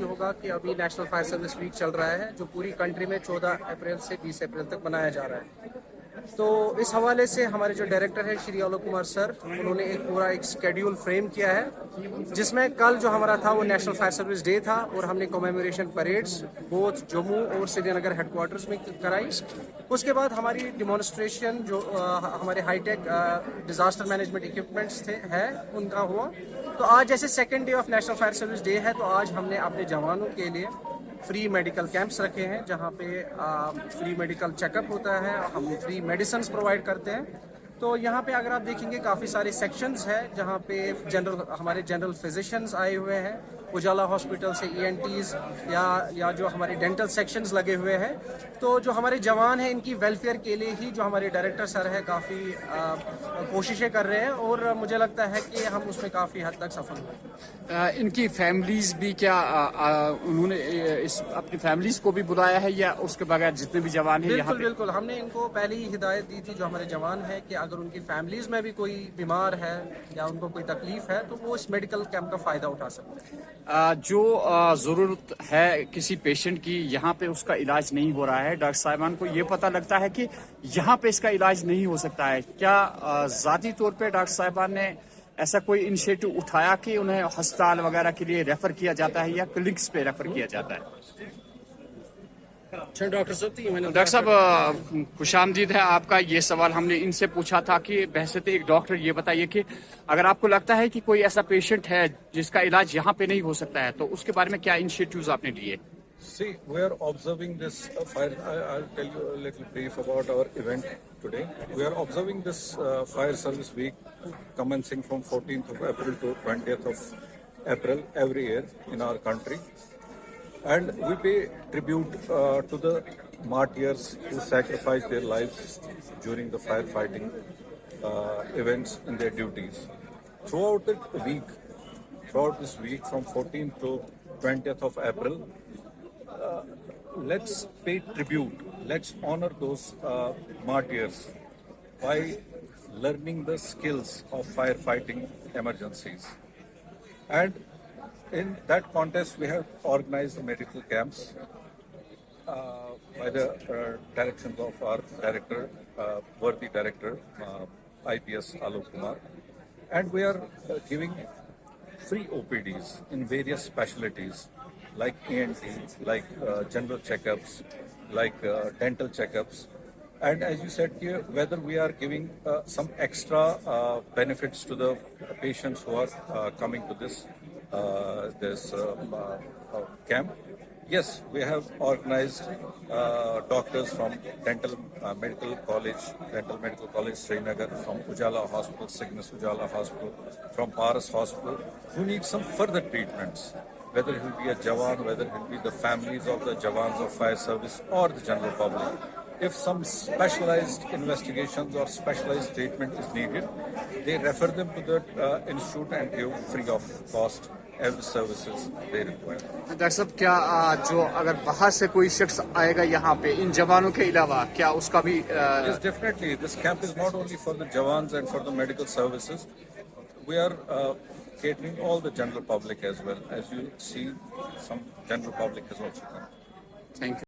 होगा कि अभी नेशनल फायर सर्विस वीक चल रहा है जो पूरी कंट्री में 14 अप्रैल से 20 अप्रैल तक मनाया जा रहा है। तो इस हवाले से हमारे जो डायरेक्टर है श्री आलोक कुमार सर, उन्होंने एक शेड्यूल फ्रेम किया है जिसमें कल जो हमारा था वो नेशनल फायर सर्विस डे था और हमने कमेमोरेशन परेड्स बोथ जम्मू और श्रीनगर हेडक्वार्टर्स में कराई। उसके बाद हमारी डिमॉन्स्ट्रेशन जो हमारे हाईटेक डिजास्टर मैनेजमेंट इक्विपमेंट्स है उनका हुआ। तो आज जैसे second day of national fire service day है तो आज हमने अपने जवानों के लिए फ्री मेडिकल कैंप्स रखे हैं जहां पे फ्री मेडिकल चेकअप होता है, हम फ्री मेडिसिन प्रोवाइड करते हैं। तो यहाँ पे अगर आप देखेंगे काफ़ी सारे सेक्शंस हैं जहाँ पे हमारे जनरल फिजिशियंस आए हुए हैं, उजाला हॉस्पिटल से ENTs या जो हमारे डेंटल सेक्शंस लगे हुए हैं। तो जो हमारे जवान हैं इनकी वेलफेयर के लिए ही जो हमारे डायरेक्टर सर है काफ़ी कोशिशें कर रहे हैं और मुझे लगता है कि हम उसमें काफ़ी हद तक सफल हुए। इनकी फैमिलीज भी क्या उन्होंने अपनी फैमिलीज को भी बुलाया है या उसके बगैर जितने भी जवान हैं? बिल्कुल बिल्कुल, हमने इनको पहले ही हिदायत दी थी जो हमारे जवान हैं कि अगर उनकी फैमिलीज में भी कोई बीमार है या उनको कोई तकलीफ है तो वो इस मेडिकल कैंप का फायदा उठा सकते हैं। जो जरूरत है किसी पेशेंट की यहाँ पे उसका इलाज नहीं हो रहा है, डॉक्टर साहिबान को ये पता लगता है कि यहाँ पे इसका इलाज नहीं हो सकता है, क्या जाती तौर पे डॉक्टर साहिबान ने ऐसा कोई इनिशिएटिव उठाया कि उन्हें अस्पताल वगैरह के लिए रेफर किया जाता है या क्लिनिक्स पे रेफर किया जाता है? डॉक्टर साहब खुशामदीद है आपका। ये सवाल हमने इनसे पूछा था कि बहसत एक डॉक्टर ये बताइए कि अगर आपको लगता है कि कोई ऐसा पेशेंट है जिसका इलाज यहाँ पे नहीं हो सकता है तो उसके बारे में क्या इनिशिएटिव्स आपने लिए? See, we are observing this fire. I'll tell you a little brief about our event today. We are observing this fire service week commencing from 14th of April to 20th of April every year in our country. And we pay tribute to the martyrs who sacrificed their lives during the firefighting events in their duties. Throughout this week from 14th to 20th of April, let's pay tribute, let's honor those martyrs by learning the skills of firefighting emergencies. And in that contest, we have organized the medical camps by the directions of our director, worthy director, IPS Alok Kumar. And we are giving free OPDs in various specialties like ENT, like general checkups, like dental checkups. And as you said here, whether we are giving some extra benefits to the patients who are coming to this camp. Yes, we have organized doctors from Dental Medical College Srinagar, from Ujala Hospital, Cygnus Ujala Hospital, from Paras Hospital, who need some further treatments, whether it will be a Jawan, whether it will be the families of the Jawans of fire service or the general public. If some specialized investigations or specialized treatment is needed, they refer them to the institute and give free of cost every services they require. Doctor साहब, क्या जो अगर बाहर से कोई शख्स आएगा यहाँ पे इन जवानों के अलावा क्या उसका भी Yes, definitely. This camp is not only for the Jawans and for the medical services. We are catering all the general public as well. As you see, some general public has also come. Thank you.